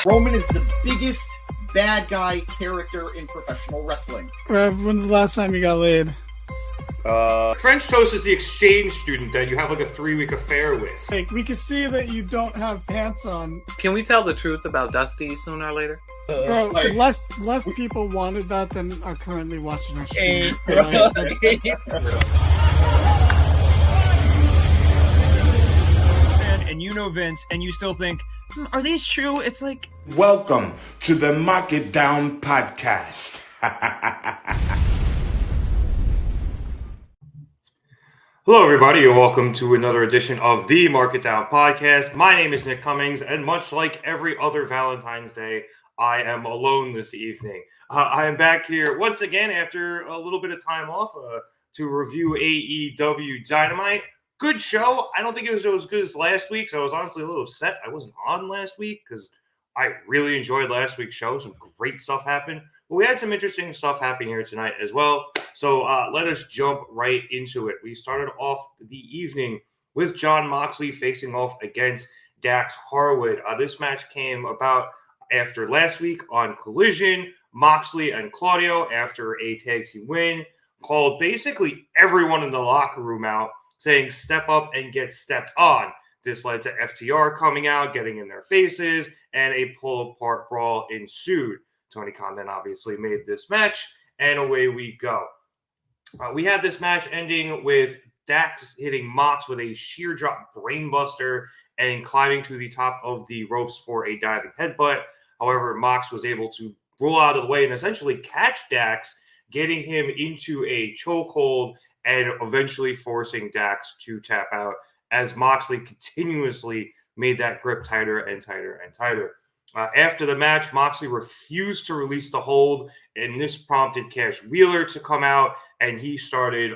Roman is the biggest bad guy character in professional wrestling. When's the last time you got laid? French Toast is the exchange student that you have like a 3-week affair with. Like, we can see that you don't have pants on. Can we tell the truth about Dusty sooner or later? Less people wanted that than are currently watching our stream. And you know Vince, and you still think, are these true? It's like... Welcome to the Mark It Down podcast. Hello, everybody, and welcome to another edition of the Mark It Down podcast. My name is Nick Cummings, and much like every other Valentine's Day, I am alone this evening. I am back here once again after a little bit of time off to review AEW Dynamite. Good show. I don't think it was as good as last week, so I was honestly a little upset I wasn't on last week because I really enjoyed last week's show. Some great stuff happened. But we had some interesting stuff happening here tonight as well. So let us jump right into it. We started off the evening with Jon Moxley facing off against Dax Harwood. This match came about after last week on Collision. Moxley and Claudio, after a tag team win, called basically everyone in the locker room out, saying step up and get stepped on. This led to FTR coming out, getting in their faces, and a pull-apart brawl ensued. Tony Khan then obviously made this match, and away we go. We had this match ending with Dax hitting Mox with a sheer drop brainbuster and climbing to the top of the ropes for a diving headbutt. However, Mox was able to roll out of the way and essentially catch Dax, getting him into a chokehold and eventually forcing Dax to tap out as Moxley continuously made that grip tighter and tighter and tighter. After the match, Moxley refused to release the hold, and this prompted Cash Wheeler to come out, and he started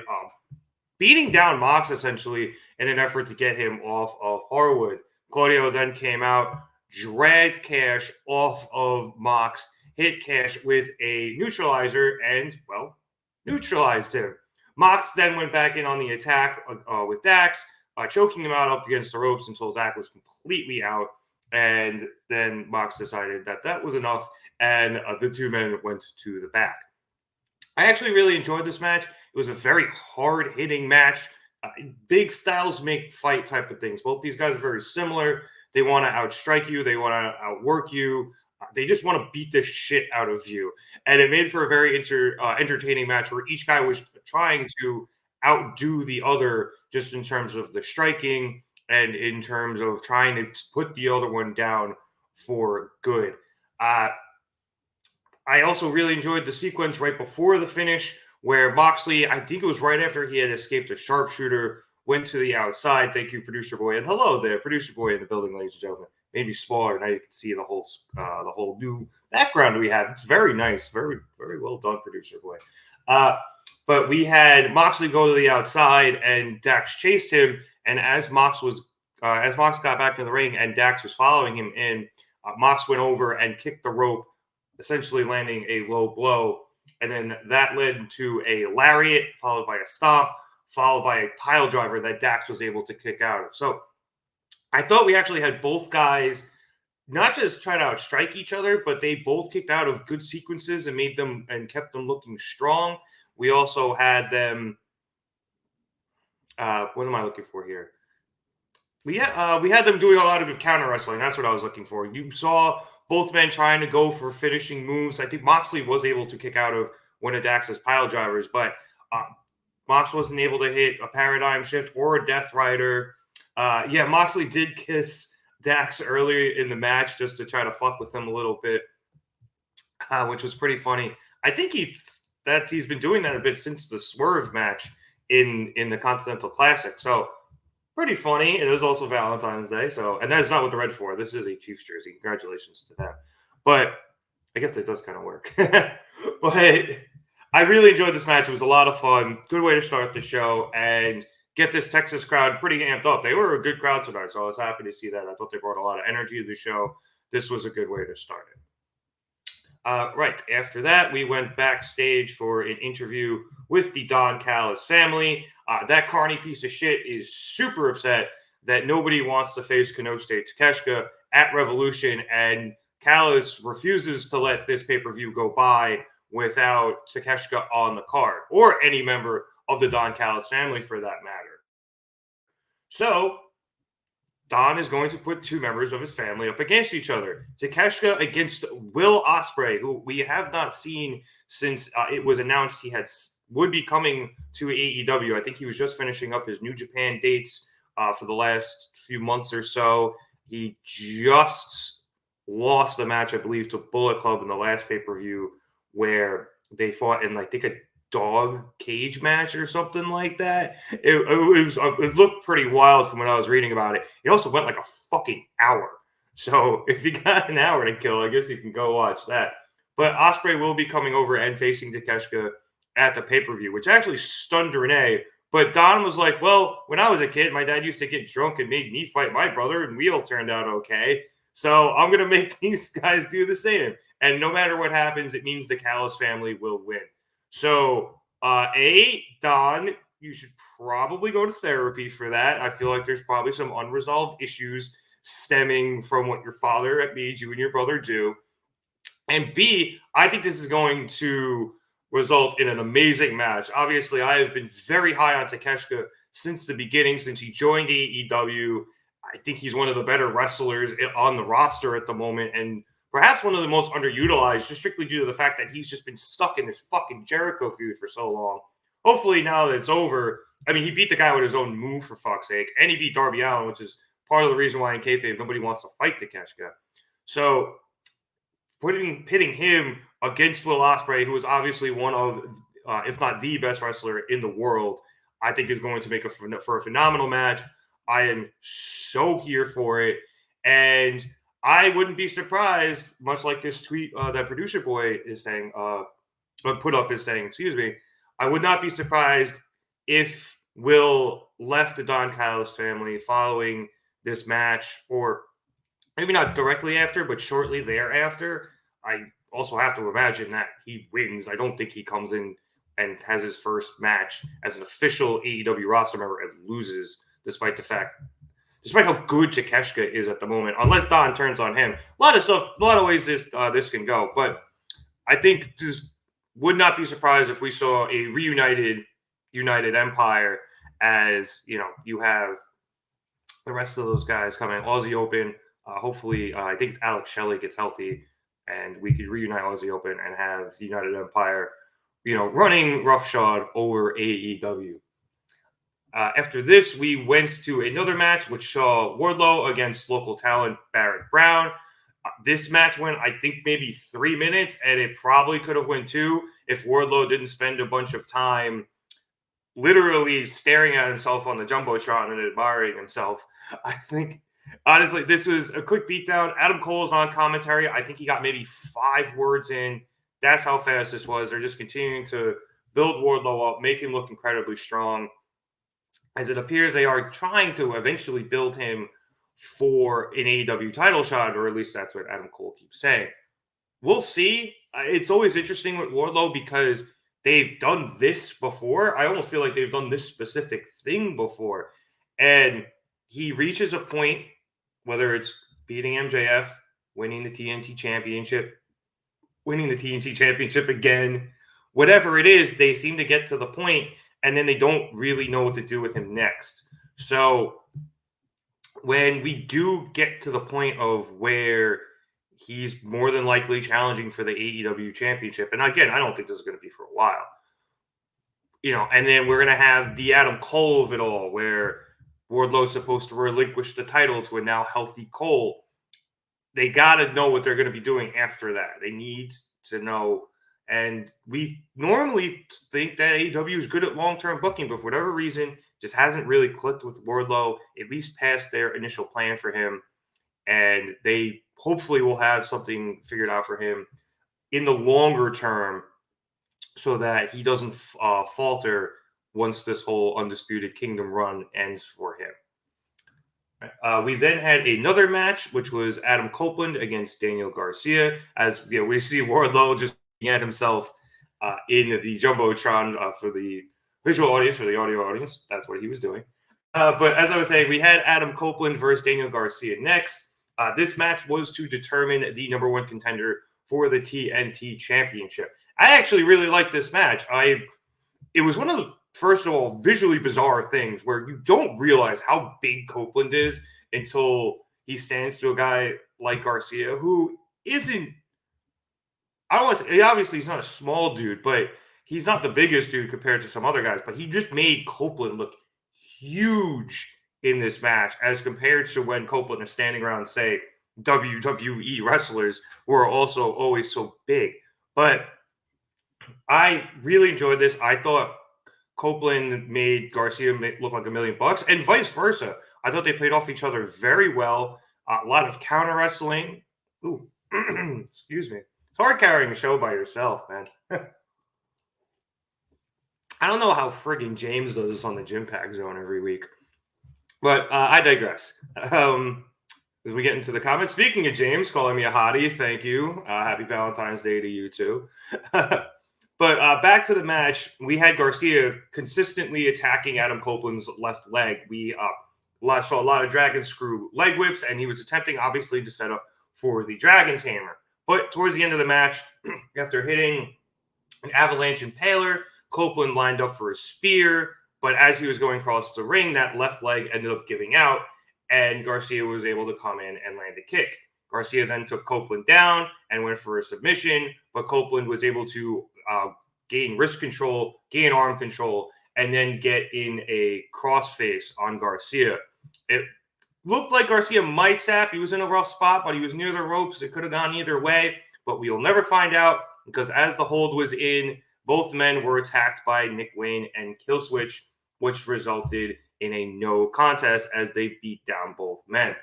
beating down Mox essentially in an effort to get him off of Harwood. Claudio then came out, dragged Cash off of Mox, hit Cash with a neutralizer, and, well, neutralized him. Mox then went back in on the attack with Dax, choking him out up against the ropes until Dax was completely out. And then Mox decided that that was enough, and the two men went to the back. I actually really enjoyed this match. It was a very hard-hitting match. Big styles make fight type of things. Both these guys are very similar. They want to outstrike you. They want to outwork you. They just want to beat the shit out of you. And it made for a very entertaining match where each guy was trying to outdo the other just in terms of the striking and in terms of trying to put the other one down for good. I also really enjoyed the sequence right before the finish where Moxley, I think it was right after he had escaped a sharpshooter, went to the outside. Thank you, Producer Boy. And hello there, Producer Boy in the building, ladies and gentlemen. Maybe smaller. Now you can see the whole new background we have. It's very nice. Very, very well done, Producer Boy. But we had Moxley go to the outside, and Dax chased him. And as Mox got back in the ring and Dax was following him in, Mox went over and kicked the rope, essentially landing a low blow. And then that led to a lariat, followed by a stomp, followed by a pile driver that Dax was able to kick out of. So I thought we actually had both guys not just try to outstrike each other, but they both kicked out of good sequences and made them and kept them looking strong. We also had them. What am I looking for here? We had them doing a lot of counter wrestling. That's what I was looking for. You saw both men trying to go for finishing moves. I think Moxley was able to kick out of one of Dax's pile drivers, but Mox wasn't able to hit a paradigm shift or a Death Rider. Moxley did kiss Dax earlier in the match just to try to fuck with him a little bit, which was pretty funny. I think he's been doing that a bit since the Swerve match in the Continental Classic. So pretty funny. It is also Valentine's Day. So, and that's not what they're red for. This is a Chiefs jersey. Congratulations to them. But I guess it does kind of work. But I really enjoyed this match. It was a lot of fun. Good way to start the show and get this Texas crowd pretty amped up. They were a good crowd tonight, so I was happy to see that. I thought they brought a lot of energy to the show. This was a good way to start it. Right after that, we went backstage for an interview with the Don Callis family. That carny piece of shit is super upset that nobody wants to face Konosuke Takeshita at Revolution, and Callis refuses to let this pay-per-view go by without Takeshita on the card, or any member of the Don Callis family for that matter. So Don is going to put two members of his family up against each other. Takeshita against Will Ospreay, who we have not seen since it was announced he would be coming to AEW. I think he was just finishing up his New Japan dates for the last few months or so. He just lost a match, I believe, to Bullet Club in the last pay-per-view where they fought in, I think, a dog cage match or something like that. It looked pretty wild from when I was reading about it. It also went like a fucking hour. So if you got an hour to kill, I guess you can go watch that. But Ospreay will be coming over and facing Takeshita at the pay-per-view, which actually stunned Renee. But Don was like, well, when I was a kid, my dad used to get drunk and made me fight my brother, and we all turned out okay. So I'm going to make these guys do the same. And no matter what happens, it means the Callis family will win. So, Don, you should probably go to therapy for that. I feel like there's probably some unresolved issues stemming from what your father had made you and your brother do. And B, I think this is going to result in an amazing match. Obviously, I have been very high on Takeshita since the beginning, since he joined AEW. I think he's one of the better wrestlers on the roster at the moment, and perhaps one of the most underutilized, just strictly due to the fact that he's just been stuck in this fucking Jericho feud for so long. Hopefully, now that it's over, I mean, he beat the guy with his own move, for fuck's sake, and he beat Darby Allin, which is part of the reason why in kayfabe nobody wants to fight Takeshita. So, pitting him against Will Ospreay, who is obviously one of, if not the best wrestler in the world, I think is going to make for a phenomenal match. I am so here for it. And I wouldn't be surprised, much like this tweet that Producer Boy is saying, put up is saying, excuse me, I would not be surprised if Will left the Don Callis family following this match, or maybe not directly after, but shortly thereafter. I also have to imagine that he wins. I don't think he comes in and has his first match as an official AEW roster member and loses, despite how good Takeshita is at the moment, unless Don turns on him. A lot of ways this can go, but I think just would not be surprised if we saw a reunited Empire, as you have the rest of those guys coming. Aussie Open, hopefully, I think it's Alex Shelley gets healthy, and we could reunite Aussie Open and have the United Empire, running roughshod over AEW. After this, we went to another match, which saw Wardlow against local talent Barrett Brown. This match went, I think, maybe 3 minutes, and it probably could have went 2 if Wardlow didn't spend a bunch of time literally staring at himself on the Jumbotron and admiring himself. I think, honestly, this was a quick beatdown. Adam Cole's on commentary. I think he got maybe 5 words in. That's how fast this was. They're just continuing to build Wardlow up, make him look incredibly strong. As it appears, they are trying to eventually build him for an AEW title shot, or at least that's what Adam Cole keeps saying. We'll see. It's always interesting with Wardlow because they've done this before. I almost feel like they've done this specific thing before. And he reaches a point, whether it's beating MJF, winning the TNT Championship, winning the TNT Championship again, whatever it is, they seem to get to the point and then they don't really know what to do with him next. So when we do get to the point of where he's more than likely challenging for the AEW Championship, and again, I don't think this is going to be for a while, and then we're going to have the Adam Cole of it all, where Wardlow's supposed to relinquish the title to a now healthy Cole. They got to know what they're going to be doing after that. They need to know. And we normally think that AEW is good at long-term booking, but for whatever reason, just hasn't really clicked with Wardlow, at least past their initial plan for him. And they hopefully will have something figured out for him in the longer term so that he doesn't falter once this whole Undisputed Kingdom run ends for him. We then had another match, which was Adam Copeland against Daniel Garcia. As we see Wardlow just at himself in the Jumbotron for the visual audience, for the audio audience. That's what he was doing. But as I was saying, we had Adam Copeland versus Daniel Garcia next. This match was to determine the number one contender for the TNT Championship. I actually really liked this match. It was one of the, first of all, visually bizarre things where you don't realize how big Copeland is until he stands to a guy like Garcia, who isn't, I don't want to say, obviously he's not a small dude, but he's not the biggest dude compared to some other guys, but he just made Copeland look huge in this match as compared to when Copeland is standing around, say, WWE wrestlers who are also always so big. But I really enjoyed this. I thought Copeland made Garcia look like $1 million, and vice versa. I thought they played off each other very well. A lot of counter wrestling. Ooh, excuse me. It's hard carrying a show by yourself, man. I don't know how friggin' James does this on the Gym Pack Zone every week. But I digress. As we get into the comments, speaking of James calling me a hottie, thank you. Happy Valentine's Day to you too. But back to the match, we had Garcia consistently attacking Adam Copeland's left leg. We saw a lot of Dragon Screw leg whips, and he was attempting, obviously, to set up for the Dragon's Hammer. But towards the end of the match, after hitting an Avalanche Impaler, Copeland lined up for a spear, but as he was going across the ring, that left leg ended up giving out, and Garcia was able to come in and land a kick. Garcia then took Copeland down and went for a submission, but Copeland was able to gain wrist control, gain arm control, and then get in a crossface on Garcia. It looked like Garcia might tap. He was in a rough spot, but he was near the ropes. It could have gone either way, but we'll never find out because as the hold was in, both men were attacked by Nick Wayne and Killswitch, which resulted in a no contest as they beat down both men.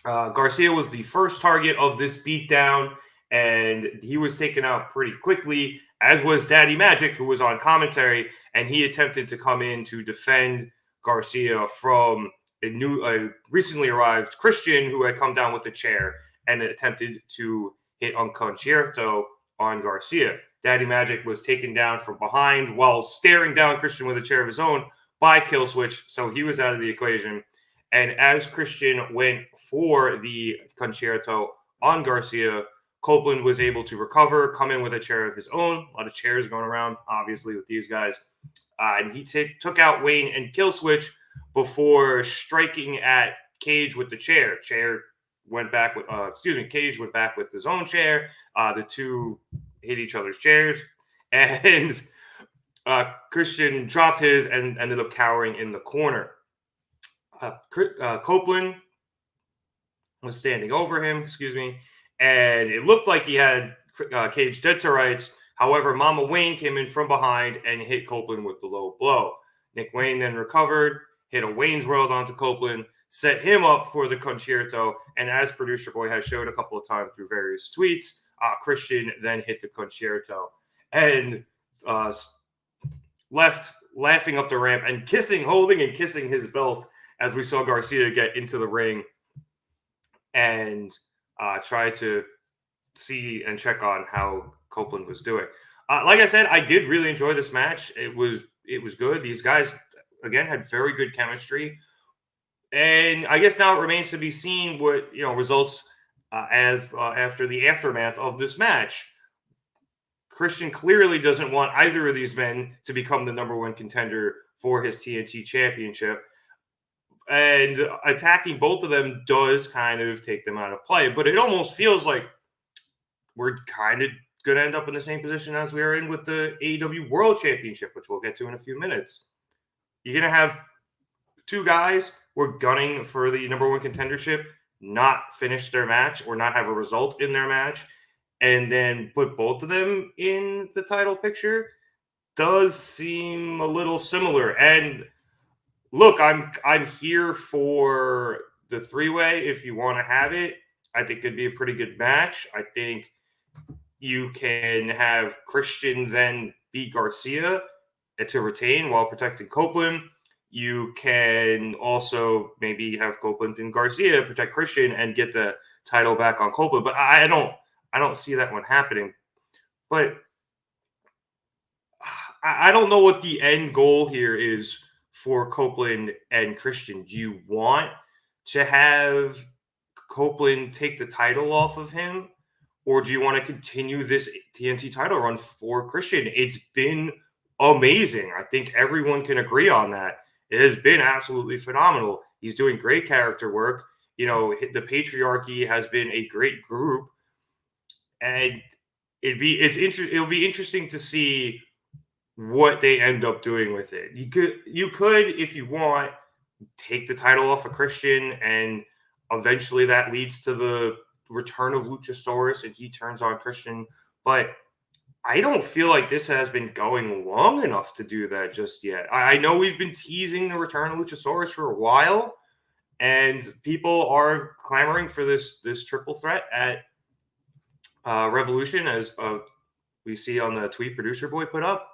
Garcia was the first target of this beatdown, and he was taken out pretty quickly, as was Daddy Magic, who was on commentary, and he attempted to come in to defend Garcia from a recently arrived Christian who had come down with a chair and attempted to hit un concierto on Garcia. Daddy Magic was taken down from behind while staring down Christian with a chair of his own by Killswitch, so he was out of the equation. And as Christian went for the concerto on Garcia, Copeland was able to recover, come in with a chair of his own. A lot of chairs going around, obviously, with these guys. And he took out Wayne and Killswitch before striking at Cage with the chair. Cage went back with his own chair. The two hit each other's chairs. And Christian dropped his and ended up cowering in the corner. Copeland was standing over him, and it looked like he had Cage dead to rights. However, Mama Wayne came in from behind and hit Copeland with the low blow. Nick Wayne then recovered, hit a Wayne's World onto Copeland, set him up for the concerto, and as Producer Boy has showed a couple of times through various tweets, Christian then hit the concerto and left laughing up the ramp and holding and kissing his belt as we saw Garcia get into the ring and try to see and check on how Copeland was doing. Like I said, I did really enjoy this match. It was good. These guys, again, had very good chemistry. And I guess now it remains to be seen what results after the aftermath of this match. Christian clearly doesn't want either of these men to become the number one contender for his TNT championship. And attacking both of them does kind of take them out of play. But it almost feels like we're kind of going to end up in the same position as we are in with the AEW World Championship, which we'll get to in a few minutes. You're going to have two guys who are gunning for the number one contendership not finish their match or not have a result in their match, and then put both of them in the title picture does seem a little similar. And look, I'm here for the three-way if you want to have it. I think it'd be a pretty good match. I think you can have Christian then beat Garcia to retain while protecting Copeland. You can also maybe have Copeland and Garcia protect Christian and get the title back on Copeland. But I don't see that one happening. But I don't know what the end goal here is for Copeland and Christian. Do you want to have Copeland take the title off of him, or do you want to continue this TNT title run for Christian? It's been amazing. I think everyone can agree on that. It has been absolutely phenomenal. He's doing great character work. You know, the Patriarchy has been a great group, and it'll be interesting to see what they end up doing with it. You could, if you want, take the title off of Christian, and eventually that leads to the return of Luchasaurus and he turns on Christian. But I don't feel like this has been going long enough to do that just yet. I know we've been teasing the return of Luchasaurus for a while, and people are clamoring for this triple threat at Revolution, as we see on the tweet Producer Boy put up.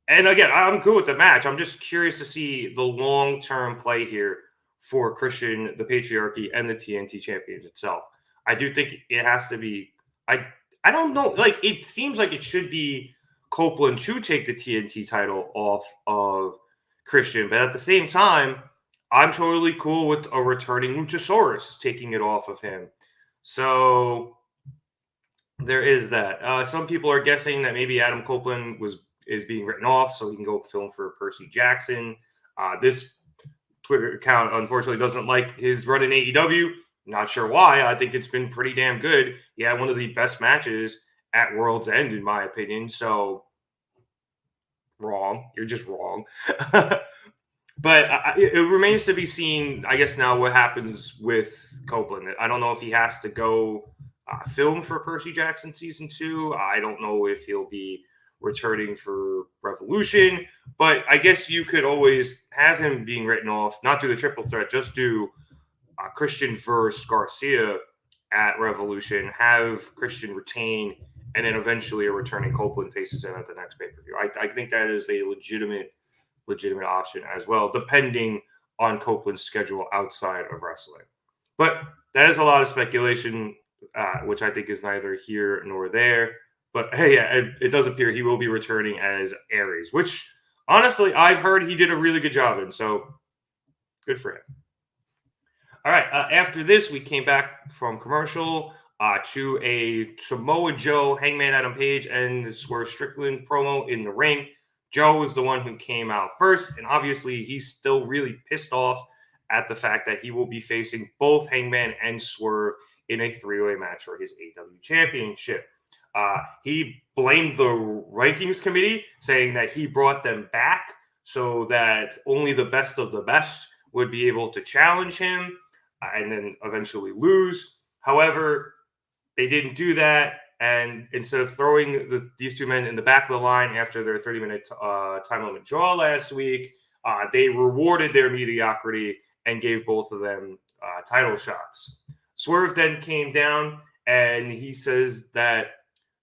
And again, I'm cool with the match. I'm just curious to see the long-term play here for Christian, the Patriarchy, and the TNT Champions itself. I do think it has to be. I don't know. Like, it seems like it should be Copeland to take the TNT title off of Christian, but at the same time, I'm totally cool with a returning Luchasaurus taking it off of him. So there is that. Some people are guessing that maybe Adam Copeland is being written off so he can go film for Percy Jackson. This Twitter account, unfortunately, doesn't like his run in AEW. Not sure why. I think it's been pretty damn good. He had one of the best matches at World's End, in my opinion. So, wrong. You're just wrong. But it remains to be seen, I guess, now what happens with Copeland. I don't know if he has to go film for Percy Jackson Season 2. I don't know if he'll be returning for Revolution. But I guess you could always have him being written off, not do the triple threat, just do Christian versus Garcia at Revolution, have Christian retain, and then eventually a returning Copeland faces him at the next pay-per-view. I think that is a legitimate option as well, depending on Copeland's schedule outside of wrestling. But that is a lot of speculation, which I think is neither here nor there. But hey, yeah, it does appear he will be returning as Aries, which honestly I've heard he did a really good job in. So good for him. All right. After this, we came back from commercial to a Samoa Joe, Hangman Adam Page, and Swerve Strickland promo in the ring. Joe was the one who came out first, and obviously he's still really pissed off at the fact that he will be facing both Hangman and Swerve in a three-way match for his AEW Championship. He blamed the rankings committee, saying that he brought them back so that only the best of the best would be able to challenge him and then eventually lose. However, they didn't do that. And instead of throwing these two men in the back of the line after their 30-minute time limit draw last week, they rewarded their mediocrity and gave both of them title shots. Swerve then came down and he says that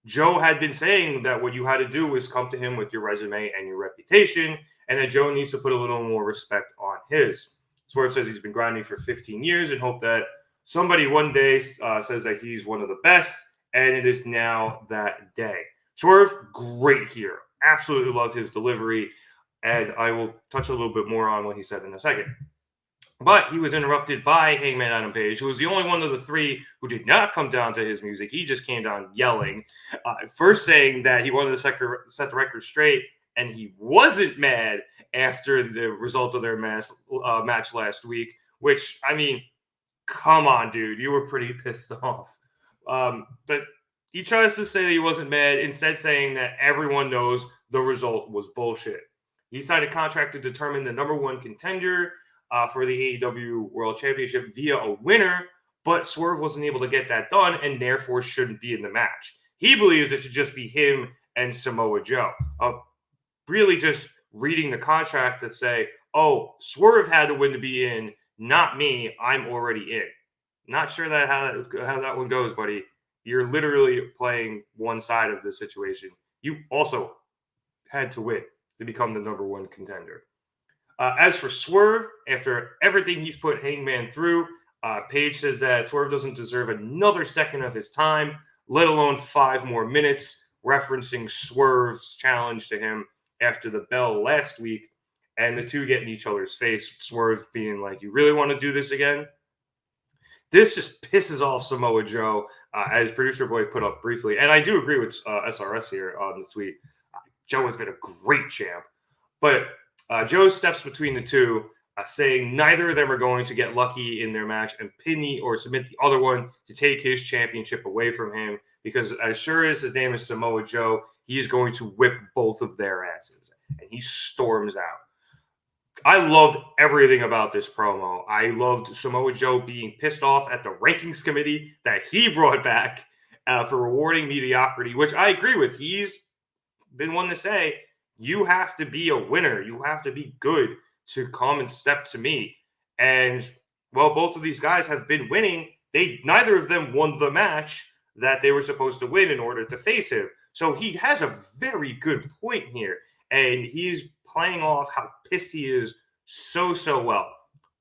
Joe had been saying that what you had to do was come to him with your resume and your reputation, and that Joe needs to put a little more respect on his. Swerve says he's been grinding for 15 years and hope that somebody one day says that he's one of the best, and it is now that day. Swerve, great here. Absolutely loved his delivery, and I will touch a little bit more on what he said in a second. But he was interrupted by Hangman Adam Page, who was the only one of the three who did not come down to his music. He just came down yelling, first saying that he wanted to set the record straight, and he wasn't mad after the result of their match last week, which, I mean, come on, dude. You were pretty pissed off. But he tries to say that he wasn't mad, instead saying that everyone knows the result was bullshit. He signed a contract to determine the number one contender for the AEW World Championship via a winner, but Swerve wasn't able to get that done and therefore shouldn't be in the match. He believes it should just be him and Samoa Joe. Really just reading the contract to say, oh, Swerve had to win to be in, not me. I'm already in. Not sure that how that one goes, buddy. You're literally playing one side of the situation. You also had to win to become the number one contender. As for Swerve, after everything he's put Hangman through, Page says that Swerve doesn't deserve another second of his time, let alone 5 more minutes, referencing Swerve's challenge to him after the bell last week, and the two get in each other's face, Swerve being like, you really want to do this again? This just pisses off Samoa Joe, as producer boy put up briefly. And I do agree with SRS here on the tweet. Joe has been a great champ. But Joe steps between the two, saying neither of them are going to get lucky in their match and pin or submit the other one to take his championship away from him. Because as sure as his name is Samoa Joe, he is going to whip both of their asses. And he storms out. I loved everything about this promo. I loved Samoa Joe being pissed off at the rankings committee that he brought back for rewarding mediocrity, which I agree with. He's been one to say, you have to be a winner. You have to be good to come and step to me. And, well, both of these guys have been winning. Neither of them won the match that they were supposed to win in order to face him. So he has a very good point here. And he's playing off how pissed he is so well.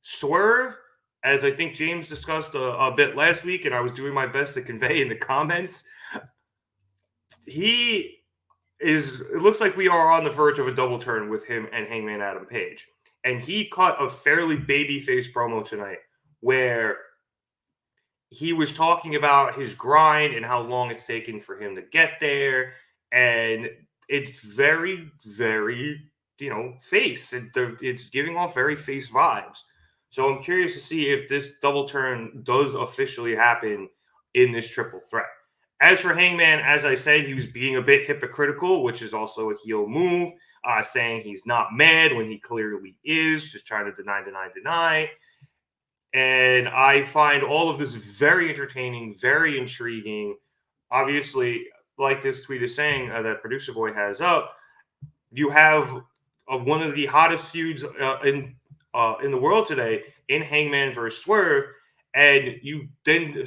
Swerve, as I think James discussed a bit last week, and I was doing my best to convey in the comments, it looks like we are on the verge of a double turn with him and Hangman Adam Page. And he cut a fairly babyface promo tonight where he was talking about his grind and how long it's taken for him to get there. And it's very, very, face. It's giving off very face vibes. So I'm curious to see if this double turn does officially happen in this triple threat. As for Hangman, as I said, he was being a bit hypocritical, which is also a heel move, saying he's not mad when he clearly is, just trying to deny. And I find all of this very entertaining, very intriguing. Obviously, like this tweet is saying that Producer Boy has up, you have one of the hottest feuds in the world today in Hangman versus Swerve, and you then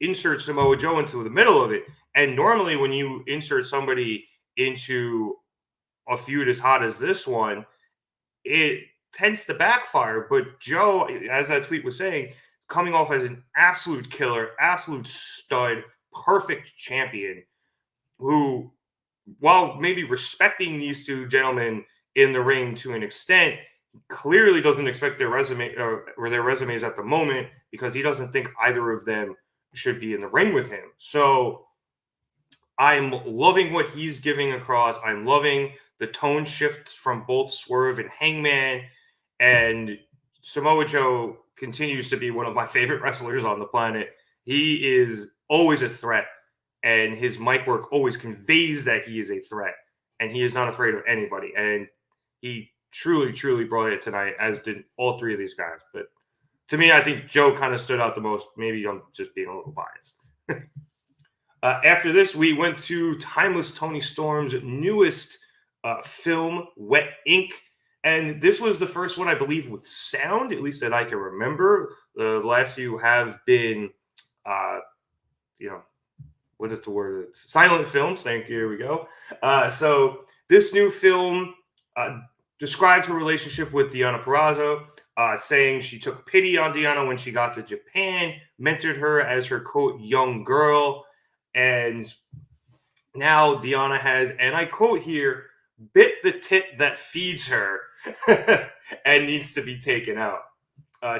insert Samoa Joe into the middle of it. And normally when you insert somebody into a feud as hot as this one, it tends to backfire. But Joe, as that tweet was saying, coming off as an absolute killer, absolute stud, perfect champion, who, while maybe respecting these two gentlemen in the ring to an extent, clearly doesn't expect their resumes at the moment, because he doesn't think either of them should be in the ring with him. So I'm loving what he's giving across. I'm loving the tone shift from both Swerve and Hangman. And Samoa Joe continues to be one of my favorite wrestlers on the planet. He is always a threat, and his mic work always conveys that he is a threat, and he is not afraid of anybody. And he truly brought it tonight, as did all three of these guys. But to me, I think Joe kind of stood out the most. Maybe I'm just being a little biased. After this, we went to Timeless Tony Storm's newest film, Wet Ink. And this was the first one, I believe, with sound, at least that I can remember. The last few have been, what is the word? It's silent films. Thank you. Here we go. So this new film described her relationship with Deonna Purrazzo, saying she took pity on Deonna when she got to Japan, mentored her as her, quote, young girl. And now Deonna has, and I quote here, bit the tit that feeds her and needs to be taken out.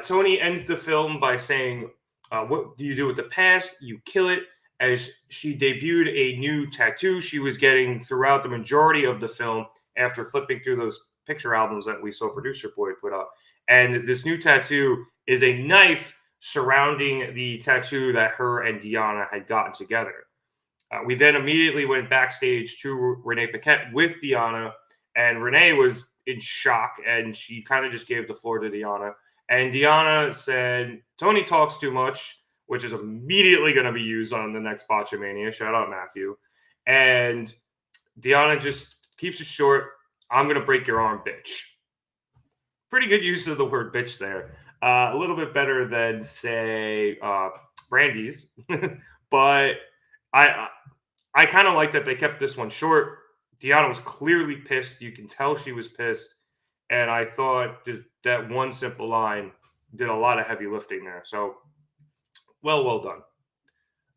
Tony ends the film by saying, what do you do with the past? You kill it, as she debuted a new tattoo she was getting throughout the majority of the film after flipping through those picture albums that we saw Producer Boy put up. And this new tattoo is a knife surrounding the tattoo that her and Deonna had gotten together. We then immediately went backstage to Renee Paquette with Deonna, and Renee was in shock, and she kind of just gave the floor to Deonna. And Deonna said, Tony talks too much, which is immediately going to be used on the next Botchamania. Shout out, Matthew. And Deonna just keeps it short. I'm going to break your arm, bitch. Pretty good use of the word bitch there. A little bit better than, say, Brandy's. But I kind of like that they kept this one short. Deonna was clearly pissed. You can tell she was pissed. And I thought just that one simple line did a lot of heavy lifting there. So, well done.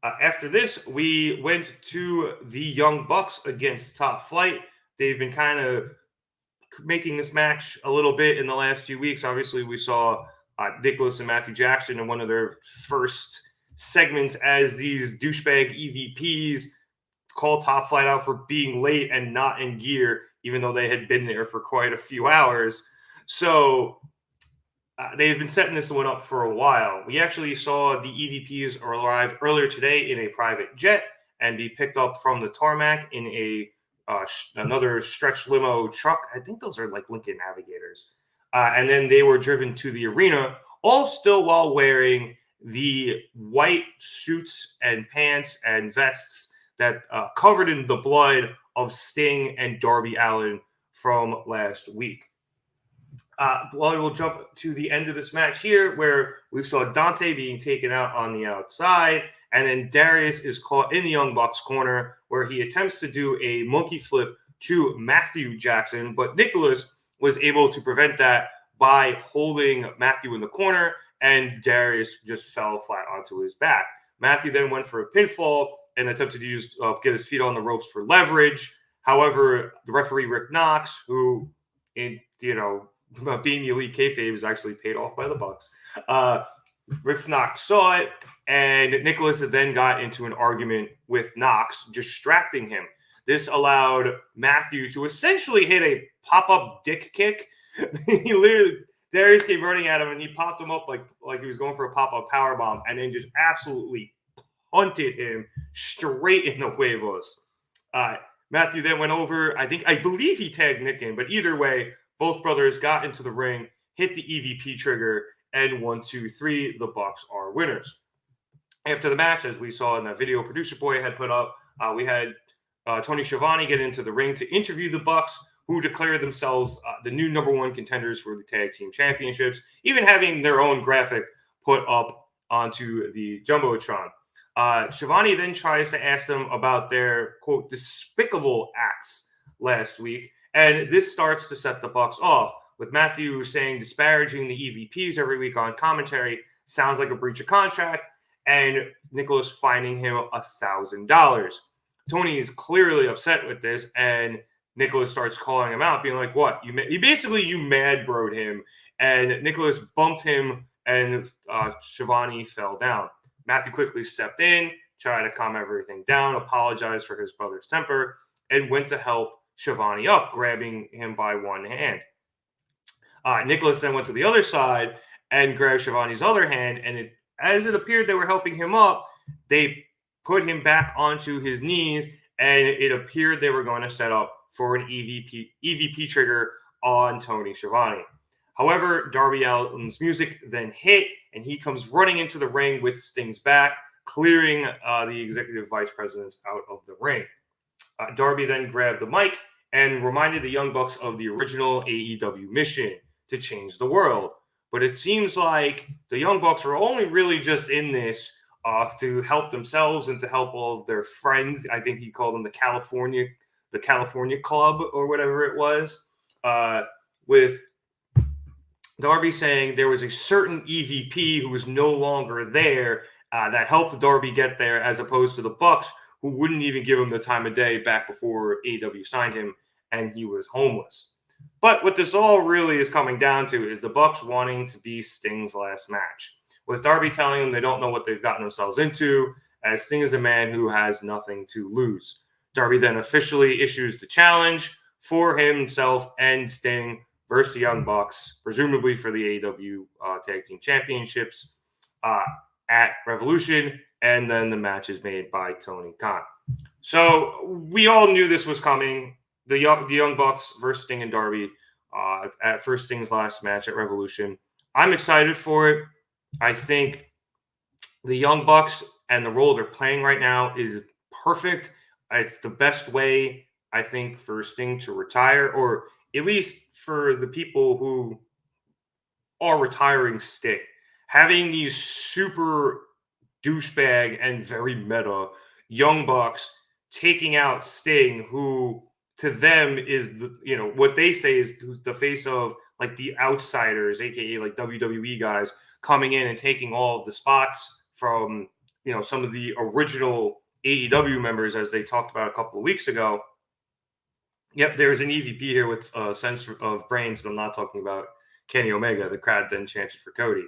After this, we went to the Young Bucks against Top Flight. They've been kind of making this match a little bit in the last few weeks. Obviously, we saw Nicholas and Matthew Jackson in one of their first segments as these douchebag EVPs call Top Flight out for being late and not in gear, even though they had been there for quite a few hours. So they've been setting this one up for a while. We actually saw the EVPs arrive earlier today in a private jet and be picked up from the tarmac in a another stretch limo truck. I think those are like Lincoln Navigators. And then they were driven to the arena, all still while wearing the white suits and pants and vests that covered in the blood of Sting and Darby Allin from last week. Well, we'll jump to the end of this match here, where we saw Dante being taken out on the outside, and then Darius is caught in the Young Bucks corner, where he attempts to do a monkey flip to Matthew Jackson, but Nicholas was able to prevent that by holding Matthew in the corner, and Darius just fell flat onto his back. Matthew then went for a pinfall and attempted to use get his feet on the ropes for leverage. However, the referee Rick Knox, who, being the elite kayfabe, is actually paid off by the Bucks. Rick Knox saw it, and Nicholas then got into an argument with Knox, distracting him. This allowed Matthew to essentially hit a pop-up dick kick. Darius came running at him, and he popped him up like he was going for a pop-up powerbomb, and then just absolutely punted him straight in the huevos. Matthew then went over. I believe he tagged Nick in, but either way, both brothers got into the ring, hit the EVP trigger, and 1, 2, 3, the Bucks are winners. After the match, as we saw in that video Producer Boy had put up, we had Tony Schiavone get into the ring to interview the Bucks, who declared themselves the new #1 contenders for the Tag Team Championships, even having their own graphic put up onto the Jumbotron. Schiavone then tries to ask them about their, quote, despicable acts last week, and this starts to set the Bucks off, with Matthew saying disparaging the EVPs every week on commentary sounds like a breach of contract, and Nicholas fining him $1,000. Tony is clearly upset with this, and Nicholas starts calling him out, being like, what? You mad broed him, and Nicholas bumped him, and Schiavone fell down. Matthew quickly stepped in, tried to calm everything down, apologized for his brother's temper, and went to help Schiavone up, grabbing him by one hand. Nicholas then went to the other side and grabbed Schiavone's other hand, and as it appeared they were helping him up, they put him back onto his knees, and it appeared they were going to set up for an EVP trigger on Tony Schiavone. However, Darby Allin's music then hit, and he comes running into the ring with Sting's back, clearing the executive vice presidents out of the ring. Darby then grabbed the mic and reminded the Young Bucks of the original AEW mission to change the world. But it seems like the Young Bucks are only really just in this to help themselves and to help all of their friends. I think he called them the California Club or whatever it was, with Darby saying there was a certain EVP who was no longer there that helped Darby get there, as opposed to the Bucks, who wouldn't even give him the time of day back before AEW signed him, and he was homeless. But what this all really is coming down to is the Bucks wanting to be Sting's last match, with Darby telling them they don't know what they've gotten themselves into, as Sting is a man who has nothing to lose. Darby then officially issues the challenge for himself and Sting versus the Young Bucks, presumably for the AEW Tag Team Championships at Revolution, and then the match is made by Tony Khan. So we all knew this was coming. The Young Bucks versus Sting and Darby for Sting's last match at Revolution. I'm excited for it. I think the Young Bucks and the role they're playing right now is perfect. It's the best way, I think, for Sting to retire, or at least for the people who are retiring Sting. Having these super douchebag and very meta Young Bucks taking out Sting, who to them is what they say is the face of like the outsiders, aka like WWE guys, coming in and taking all of the spots from some of the original AEW members, as they talked about a couple of weeks ago. Yep, there's an EVP here with a sense of brains that I'm not talking about Kenny Omega. The crowd then chanted for Cody.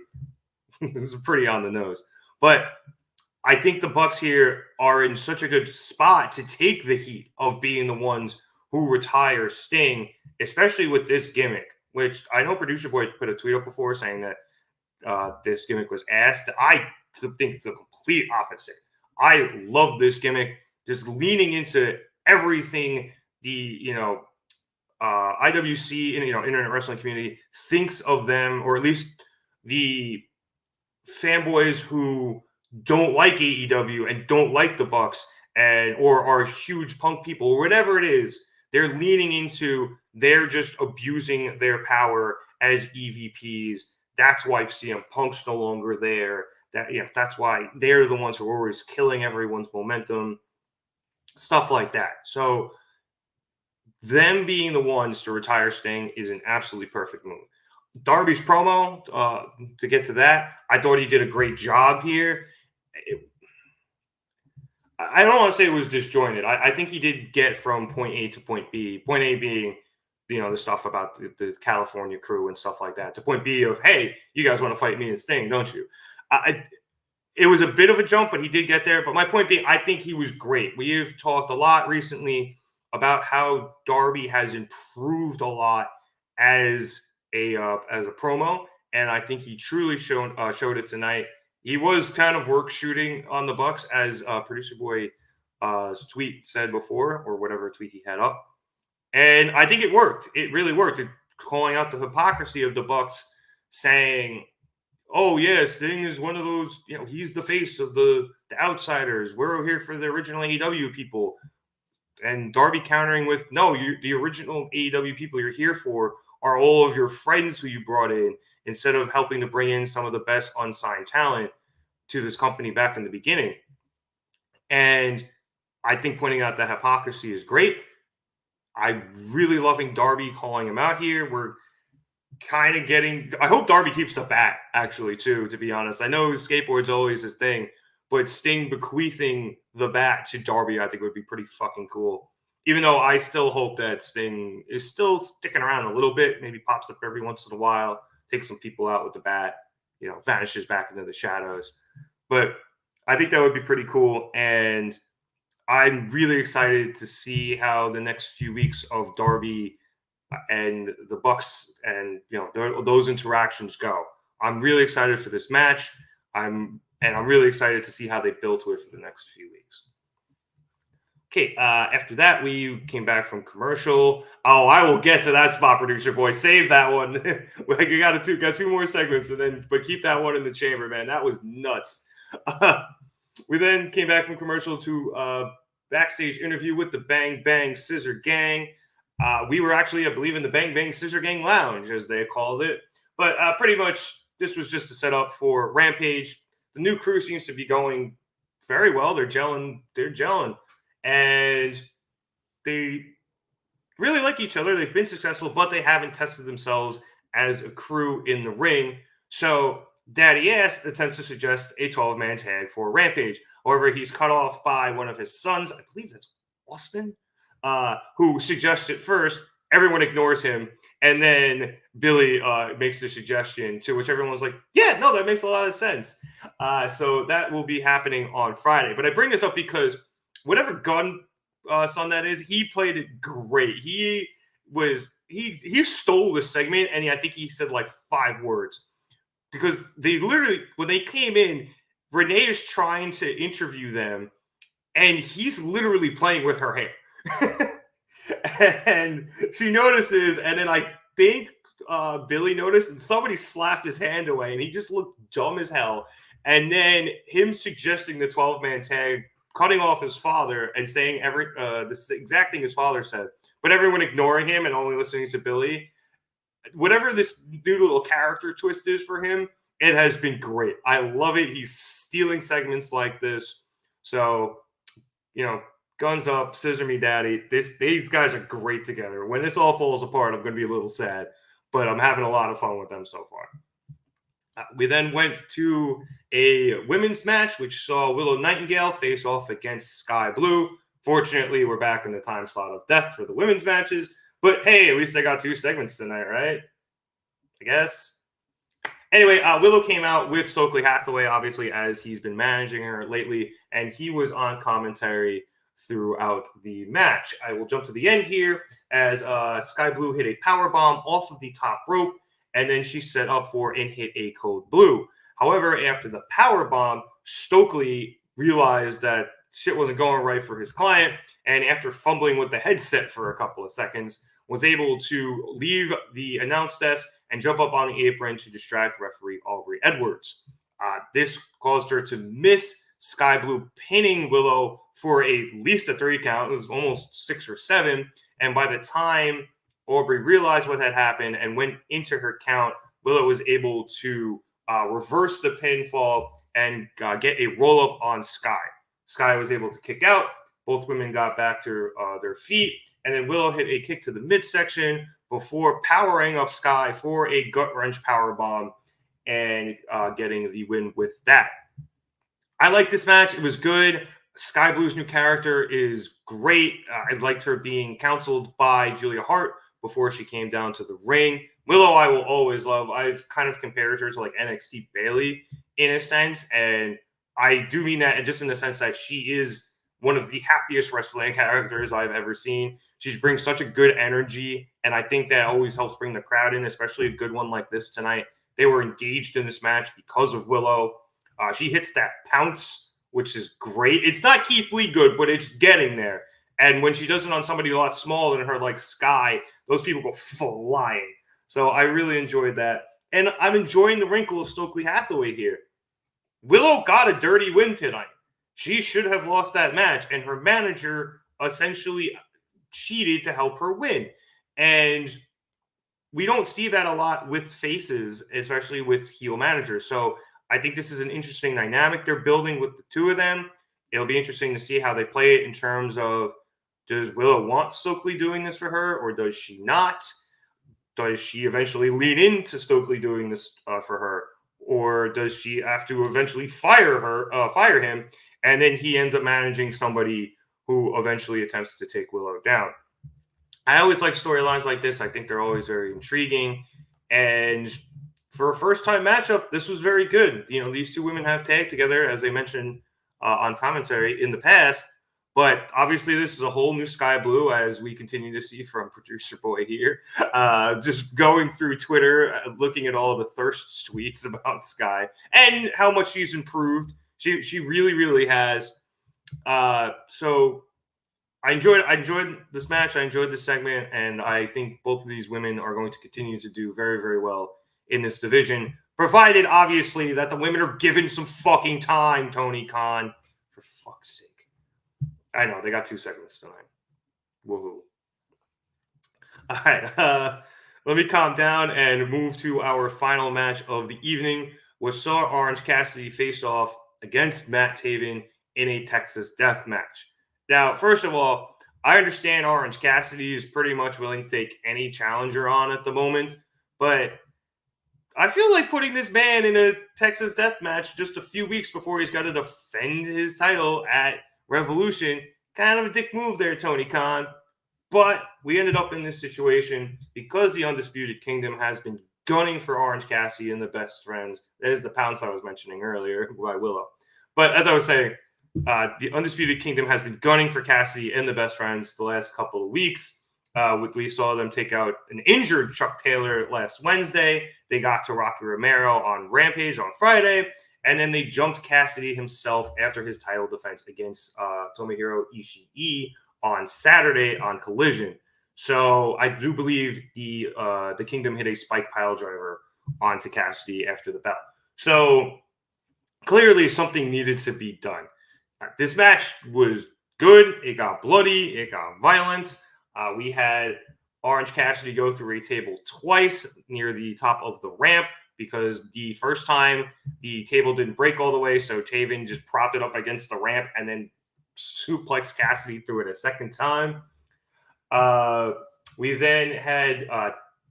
It was pretty on the nose. But I think the Bucks here are in such a good spot to take the heat of being the ones who retire Sting, especially with this gimmick, which I know Producer Boy put a tweet up before saying that this gimmick was ass. I think the complete opposite. I love this gimmick, just leaning into everything the IWC and internet wrestling community thinks of them, or at least the fanboys who don't like AEW and don't like the Bucks or are huge Punk people or whatever it is. They're leaning into, they're just abusing their power as EVPs. That's why CM Punk's no longer there. That's why they're the ones who are always killing everyone's momentum, stuff like that. So them being the ones to retire Sting is an absolutely perfect move. Darby's promo, to get to that, I thought he did a great job here. I don't want to say it was disjointed. I think he did get from point A to point B. Point A being, the stuff about the California crew and stuff like that, to point B of, hey, you guys want to fight me and Sting, don't you? It was a bit of a jump, but he did get there. But my point being, I think he was great. We've talked a lot recently about how Darby has improved a lot as a promo, and I think he truly showed it tonight. He was kind of work shooting on the Bucks, as Producer Boy's tweet said before, or whatever tweet he had up. And I think it worked. It really worked. Calling out the hypocrisy of the Bucks, saying, oh, yeah, Sting is one of those, he's the face of the outsiders. We're here for the original AEW people. And Darby countering with, no, the original AEW people you're here for are all of your friends who you brought in, instead of helping to bring in some of the best unsigned talent to this company back in the beginning. And I think pointing out that hypocrisy is great. I'm really loving Darby calling him out here. We're kind of I hope Darby keeps the bat, actually, too, to be honest. I know skateboard's always his thing, but Sting bequeathing the bat to Darby, I think, would be pretty fucking cool. Even though I still hope that Sting is still sticking around a little bit, maybe pops up every once in a while, takes some people out with the bat, vanishes back into the shadows. But I think that would be pretty cool. And I'm really excited to see how the next few weeks of Darby and the Bucks and, those interactions go. I'm really excited for this match. I'm really excited to see how they build to it for the next few weeks. Okay, after that, we came back from commercial. Oh, I will get to that spot, Producer Boy. Save that one. You got two more segments, but keep that one in the chamber, man. That was nuts. We then came back from commercial to backstage interview with the Bang Bang Scissor Gang. We were actually, I believe, in the Bang Bang Scissor Gang Lounge, as they called it. But pretty much, this was just a setup for Rampage. The new crew seems to be going very well. They're gelling. And they really like each other. They've been successful, but they haven't tested themselves as a crew in the ring. So Daddy Ass attempts to suggest a 12-man tag for Rampage. However, he's cut off by one of his sons. I believe that's Austin, who suggests it first. Everyone ignores him. And then Billy makes the suggestion, to which everyone's like, yeah, no, that makes a lot of sense. So that will be happening on Friday. But I bring this up because whatever gun son that is, he played it great. He stole the segment, and I think he said like 5 words. Because they literally, when they came in, Renee is trying to interview them, and he's literally playing with her hair. And she notices, and then I think Billy noticed, and somebody slapped his hand away, and he just looked dumb as hell. And then him suggesting the 12-man tag, cutting off his father and saying the exact thing his father said, but everyone ignoring him and only listening to Billy. Whatever this new little character twist is for him, it has been great. I love it. He's stealing segments like this. So, guns up, scissor me daddy. These guys are great together. When this all falls apart, I'm going to be a little sad, but I'm having a lot of fun with them so far. We then went to a women's match, which saw Willow Nightingale face off against Skye Blue. Fortunately, we're back in the time slot of death for the women's matches. But hey, at least I got 2 segments tonight, right? I guess. Anyway, Willow came out with Stokely Hathaway, obviously, as he's been managing her lately, and he was on commentary throughout the match. I will jump to the end here as Skye Blue hit a power bomb off of the top rope, and then she set up for and hit a code blue. However, after the power bomb, Stokely realized that shit wasn't going right for his client, and after fumbling with the headset for a couple of seconds, was able to leave the announce desk and jump up on the apron to distract referee Aubrey Edwards. This caused her to miss Skye Blue pinning Willow for at least a 3 count. It was almost 6 or 7. And by the time Aubrey realized what had happened and went into her count, Willow was able to reverse the pinfall and get a roll-up on Skye. Skye was able to kick out. Both women got back to their feet. And then Willow hit a kick to the midsection before powering up Skye for a gut-wrench powerbomb and getting the win with that. I like this match. It was good. Skye Blue's new character is great. I liked her being counseled by Julia Hart before she came down to the ring. Willow, I will always love. I've kind of compared her to like NXT Bayley in a sense, and I do mean that just in the sense that she is one of the happiest wrestling characters I've ever seen. She brings such a good energy, and I think that always helps bring the crowd in, especially a good one like this tonight. They were engaged in this match because of Willow. She hits that pounce, which is great. It's not Keith Lee good, but it's getting there. And when she does it on somebody a lot smaller than her, like Skye, those people go flying. So I really enjoyed that. And I'm enjoying the wrinkle of Stokely Hathaway here. Willow got a dirty win tonight. She should have lost that match, and her manager essentially cheated to help her win. And we don't see that a lot with faces, especially with heel managers. So I think this is an interesting dynamic they're building with the two of them. It'll be interesting to see how they play it in terms of, does Willow want Stokely doing this for her, or does she not? Does she eventually lean into Stokely doing this for her, or does she have to eventually fire him, and then he ends up managing somebody who eventually attempts to take Willow down? I always like storylines like this. I think they're always very intriguing, and for a first-time matchup, this was very good. You know, these two women have tagged together, as they mentioned on commentary in the past. But obviously, this is a whole new Skye Blue, as we continue to see from Producer Boy here. Just going through Twitter, looking at all the thirst tweets about Skye and how much she's improved. She really, really has. So I enjoyed this match. I enjoyed this segment, and I think both of these women are going to continue to do very, very well in this division, provided, obviously, that the women are given some fucking time, Tony Khan. For fuck's sake. I know, they got 2 segments tonight. Woohoo. All right, let me calm down and move to our final match of the evening, which saw Orange Cassidy face off against Matt Taven in a Texas death match. Now, first of all, I understand Orange Cassidy is pretty much willing to take any challenger on at the moment, but I feel like putting this man in a Texas death match just a few weeks before he's got to defend his title at Revolution, kind of a dick move there, Tony Khan. But we ended up in this situation because the Undisputed Kingdom has been gunning for Orange Cassidy and the Best Friends. That is the pounce I was mentioning earlier by Willow. But as I was saying, the Undisputed Kingdom has been gunning for Cassidy and the Best Friends the last couple of weeks. We saw them take out an injured Chuck Taylor last Wednesday. They got to Rocky Romero on Rampage on Friday. And then they jumped Cassidy himself after his title defense against Tomohiro Ishii on Saturday on Collision. So I do believe the Kingdom hit a spike pile driver onto Cassidy after the bout. So clearly something needed to be done. This match was good. It got bloody. It got violent. We had Orange Cassidy go through a table twice near the top of the ramp, because the first time the table didn't break all the way, so Taven just propped it up against the ramp and then suplexed Cassidy through it a second time. We then had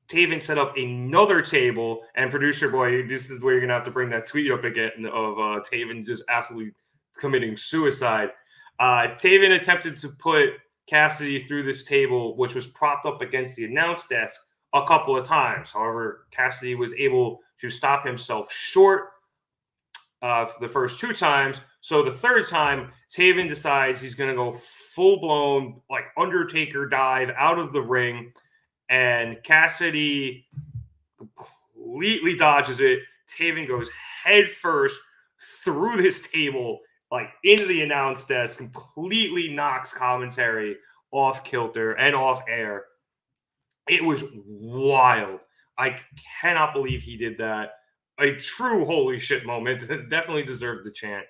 Taven set up another table, and Producer Boy, this is where you're going to have to bring that tweet up again of Taven just absolutely committing suicide. Taven attempted to put Cassidy through this table, which was propped up against the announce desk, a couple of times. However, Cassidy was able to stop himself short for the first 2 times. So the third time, Taven decides he's going to go full-blown, like, Undertaker dive out of the ring, and Cassidy completely dodges it. Taven goes head first through this table, like, into the announce desk, completely knocks commentary off kilter and off air. It was wild. I cannot believe he did that. A true holy shit moment. Definitely deserved the chant.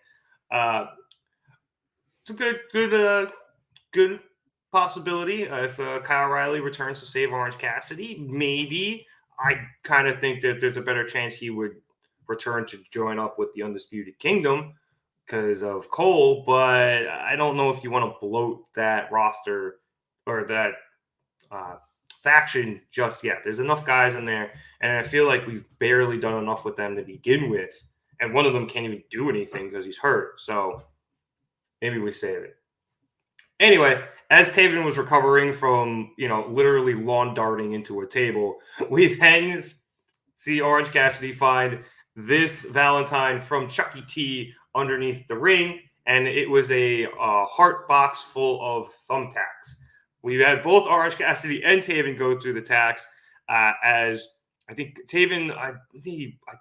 It's a good possibility if Kyle O'Reilly returns to save Orange Cassidy. Maybe. I kind of think that there's a better chance he would return to join up with the Undisputed Kingdom because of Cole, but I don't know if you want to bloat that roster or that faction just yet. There's enough guys in there, and I feel like we've barely done enough with them to begin with, and one of them can't even do anything because he's hurt, so maybe we save it. Anyway, as Taven was recovering from, literally lawn darting into a table, we then see Orange Cassidy find this Valentine from Chuck E. T underneath the ring, and it was a heart box full of thumbtacks. We had both Orange Cassidy and Taven go through the tacks as I think Taven,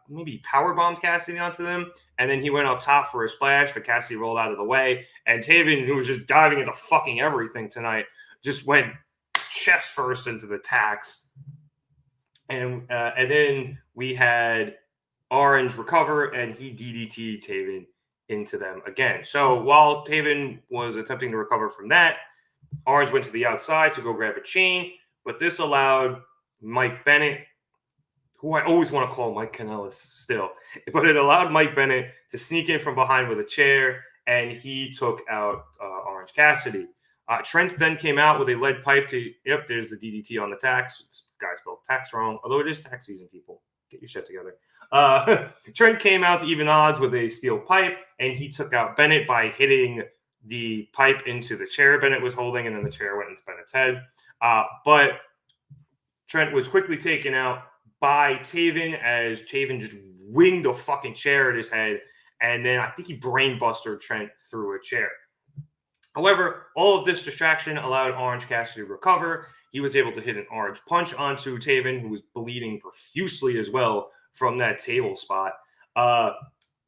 maybe powerbombed Cassidy onto them, and then he went up top for a splash, but Cassidy rolled out of the way. And Taven, who was just diving into fucking everything tonight, just went chest first into the tacks. And then we had Orange recover, and he DDT'd Taven into them again. So while Taven was attempting to recover from that, Orange went to the outside to go grab a chain, but this allowed Mike Bennett, who I always want to call Mike Kanellis still, but it allowed Mike Bennett to sneak in from behind with a chair, and he took out Orange Cassidy. Trent then came out with a lead pipe to, there's the DDT on the tax. This guy spelled tax wrong, although it is tax season, people. Get your shit together. Trent came out to even odds with a steel pipe, and he took out Bennett by hitting the pipe into the chair Bennett was holding, and then the chair went into Bennett's head. But Trent was quickly taken out by Taven as Taven just winged a fucking chair at his head, and then I think he brainbustered Trent through a chair. However, all of this distraction allowed Orange Cassidy to recover. He was able to hit an orange punch onto Taven, who was bleeding profusely as well from that table spot.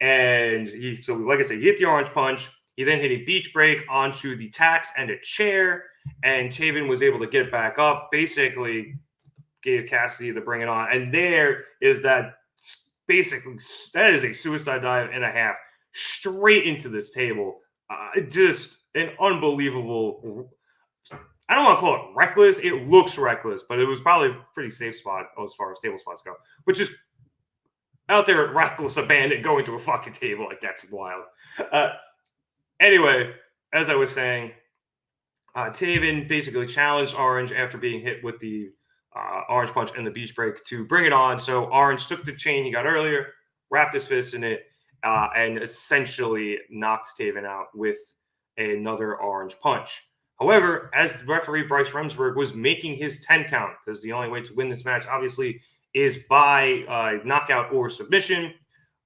And so like I said, he hit the orange punch. He then hit a beach break onto the tacks and a chair, and Taven was able to get back up, basically gave Cassidy the bring it on. And there is that is a suicide dive and a half straight into this table. Just an unbelievable, I don't want to call it reckless. It looks reckless, but it was probably a pretty safe spot as far as table spots go. But just out there at reckless abandon going to a fucking table, like, that's wild. Anyway, as I was saying, Taven basically challenged Orange after being hit with the orange punch and the beach break to bring it on. So Orange took the chain he got earlier, wrapped his fist in it, and essentially knocked Taven out with another orange punch. However, as referee Bryce Remsburg was making his 10 count, because the only way to win this match, obviously, is by knockout or submission,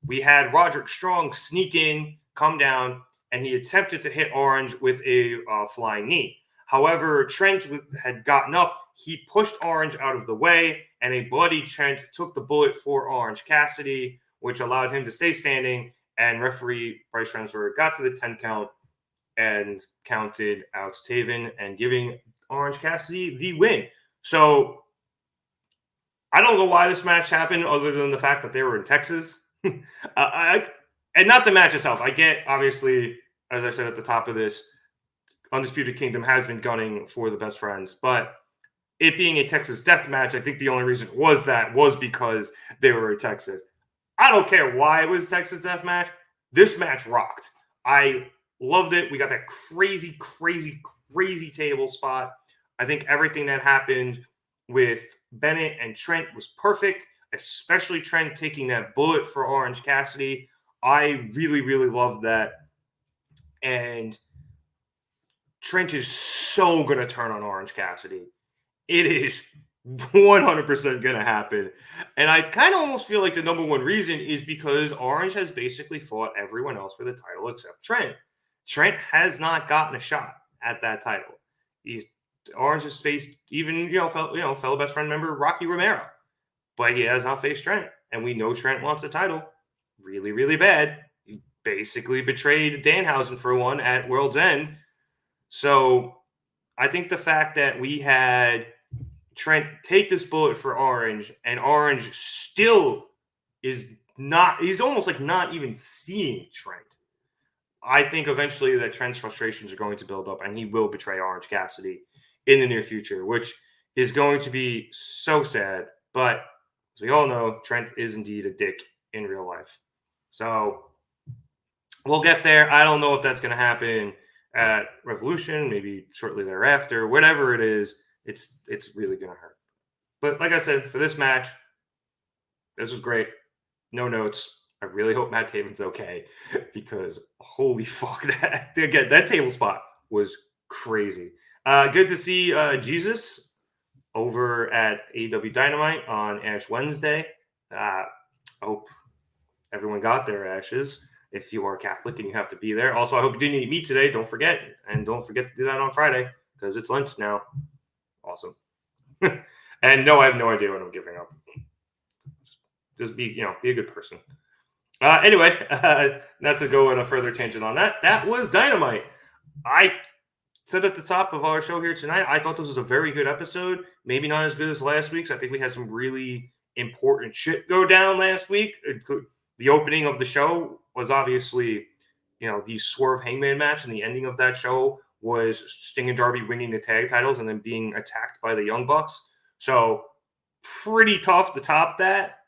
we had Roderick Strong sneak in, come down, and he attempted to hit Orange with a flying knee. However, Trent had gotten up. He pushed Orange out of the way, and a bloody Trent took the bullet for Orange Cassidy, which allowed him to stay standing, and referee Bryce Remsburg got to the 10 count and counted out Taven and giving Orange Cassidy the win. So I don't know why this match happened other than the fact that they were in Texas. And not the match itself. I get, obviously, as I said at the top of this, Undisputed Kingdom has been gunning for the best friends, but it being a Texas death match, I think the only reason was because they were in Texas. I don't care why it was Texas death match. This match rocked. I loved it. We got that crazy, crazy, crazy table spot. I think everything that happened with Bennett and Trent was perfect, especially Trent taking that bullet for Orange Cassidy. I really, really loved that. And Trent is so going to turn on Orange Cassidy. It is 100% going to happen. And I kind of almost feel like the number one reason is because Orange has basically fought everyone else for the title except Trent. Trent has not gotten a shot at that title. Orange has faced even, fellow best friend member Rocky Romero, but he has not faced Trent. And we know Trent wants a title really, really bad. He basically betrayed Danhausen for one at World's End. So I think the fact that we had Trent take this bullet for Orange, and Orange still is not, he's almost like not even seeing Trent. I think eventually that Trent's frustrations are going to build up and he will betray Orange Cassidy in the near future, which is going to be so sad. But as we all know, Trent is indeed a dick in real life. So we'll get there. I don't know if that's going to happen at Revolution, maybe shortly thereafter, whatever it is. It's really going to hurt. But like I said, for this match, this was great. No notes. I really hope Matt Taven's okay because holy fuck, that table spot was crazy. Good to see Jesus over at AEW Dynamite on Ash Wednesday. I hope everyone got their ashes. If you are Catholic and you have to be there. Also, I hope you didn't eat meat today. Don't forget. And don't forget to do that on Friday because it's Lent now. Awesome. And no, I have no idea what I'm giving up. Just be a good person. Anyway, not to go on a further tangent on that. That was Dynamite. I said at the top of our show here tonight, I thought this was a very good episode. Maybe not as good as last week's. I think we had some really important shit go down last week. The opening of the show was obviously, the Swerve Hangman match, and the ending of that show was Sting and Darby winning the tag titles and then being attacked by the Young Bucks. So pretty tough to top that.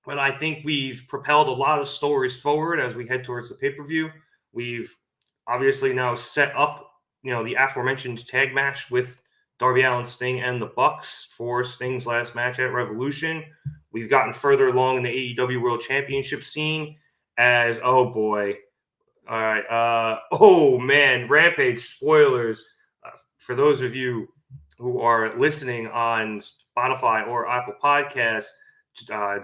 But I think we've propelled a lot of stories forward as we head towards the pay-per-view. We've obviously now set up, the aforementioned tag match with Darby Allin, Sting, and the Bucks for Sting's last match at Revolution. We've gotten further along in the AEW World Championship scene as, oh boy. All right. Oh man, Rampage spoilers. For those of you who are listening on Spotify or Apple Podcasts,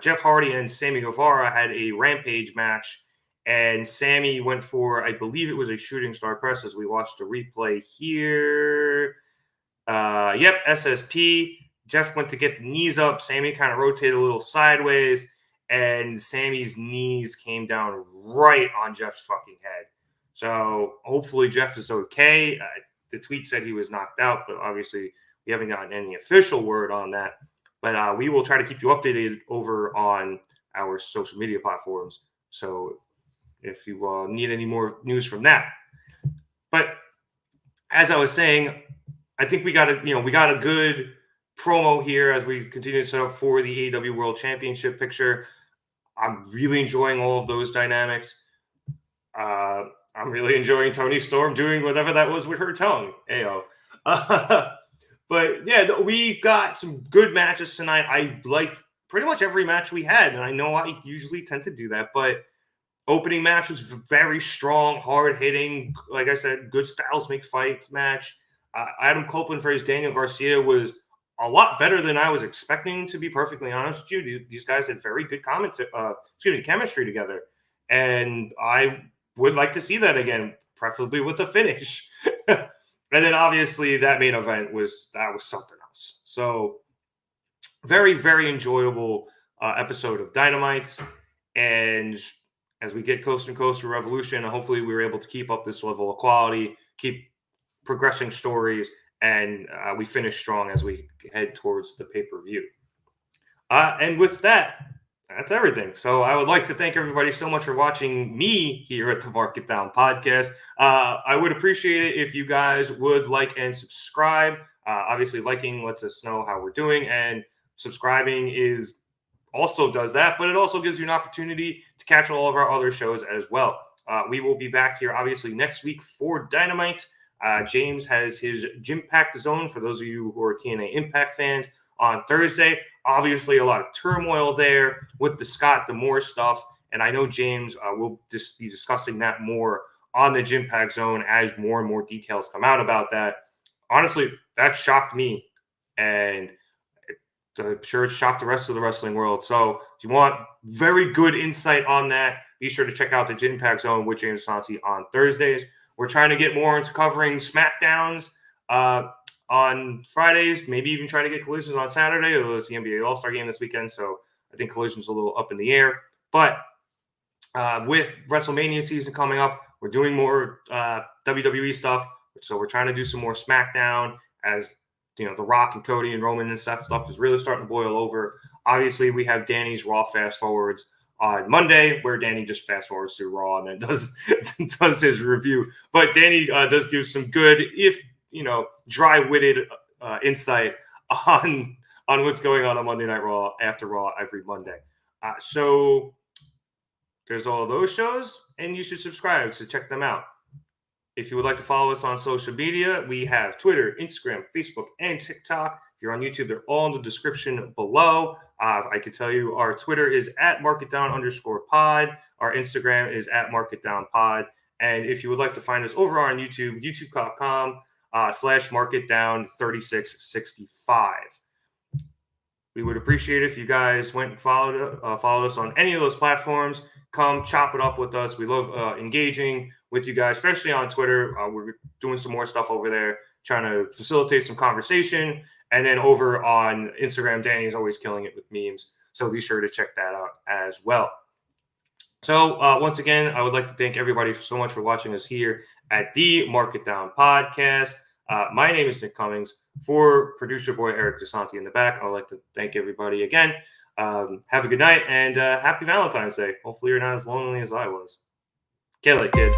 Jeff Hardy and Sammy Guevara had a Rampage match, and Sammy went for, I believe it was a shooting star press as we watched the replay here. SSP. Jeff went to get the knees up. Sammy kind of rotated a little sideways, and Sammy's knees came down right on Jeff's fucking head. So hopefully Jeff is okay. The tweet said he was knocked out, but obviously we haven't gotten any official word on that. But we will try to keep you updated over on our social media platforms. So if you need any more news from that. But as I was saying, I think we got a good promo here as we continue to set up for the AEW World Championship picture. I'm really enjoying all of those dynamics. I'm really enjoying Toni Storm doing whatever that was with her tongue. Ayo. But yeah, we got some good matches tonight. I liked pretty much every match we had, and I know I usually tend to do that, but opening match was very strong, hard-hitting. Like I said, good styles make fights match. Adam Copeland versus Daniel Garcia was a lot better than I was expecting, to be perfectly honest with you. These guys had very good chemistry together, and I would like to see that again, preferably with a finish. And then obviously that main event was something else. So very, very enjoyable episode of Dynamite. And as we get closer and closer to Revolution, hopefully we were able to keep up this level of quality, keep progressing stories, and we finish strong as we head towards the pay-per-view. And with that, that's everything. So I would like to thank everybody so much for watching me here at the Market Down Podcast. I would appreciate it if you guys would like and subscribe. Obviously, liking lets us know how we're doing, and subscribing also does that, but it also gives you an opportunity to catch all of our other shows as well. We will be back here, obviously, next week for Dynamite. James has his Gym-Packed Zone for those of you who are TNA Impact fans on Thursday. Obviously, a lot of turmoil there with the Scott D'Amore stuff, and I know James will just be discussing that more on the Gym-Packed Zone as more and more details come out about that. Honestly, that shocked me, and I'm sure it shocked the rest of the wrestling world. So if you want very good insight on that, be sure to check out the Gin Impact Zone with James Santi on Thursdays. We're trying to get more into covering SmackDowns on Fridays, maybe even try to get Collisions on Saturday, although it's the NBA All-Star game this weekend, so I think Collision's a little up in the air. But with WrestleMania season coming up, we're doing more WWE stuff. So we're trying to do some more SmackDown as, The Rock and Cody and Roman and Seth stuff is really starting to boil over. Obviously, we have Danny's Raw fast forwards on Monday, where Danny just fast forwards through Raw and then does his review. But Danny does give some good, if dry-witted insight on what's going on Monday Night Raw after Raw every Monday. So there's all those shows, and you should subscribe, so check them out. If you would like to follow us on social media, we have Twitter, Instagram, Facebook, and TikTok. If you're on YouTube, they're all in the description below. I can tell you our Twitter is @marketdown_pod. Our Instagram is @marketdownpod. And if you would like to find us over on YouTube, youtube.com/marketdown3665. We would appreciate it if you guys went and followed us on any of those platforms. Come chop it up with us. We love engaging with you guys, especially on Twitter. We're doing some more stuff over there, trying to facilitate some conversation. And then over on Instagram, Danny's always killing it with memes. So be sure to check that out as well. So once again, I would like to thank everybody so much for watching us here at the Market Down Podcast. My name is Nick Cummings. For producer boy Eric DeSanti in the back, I would like to thank everybody again. Have a good night and happy Valentine's Day. Hopefully you're not as lonely as I was. Kill it, kid.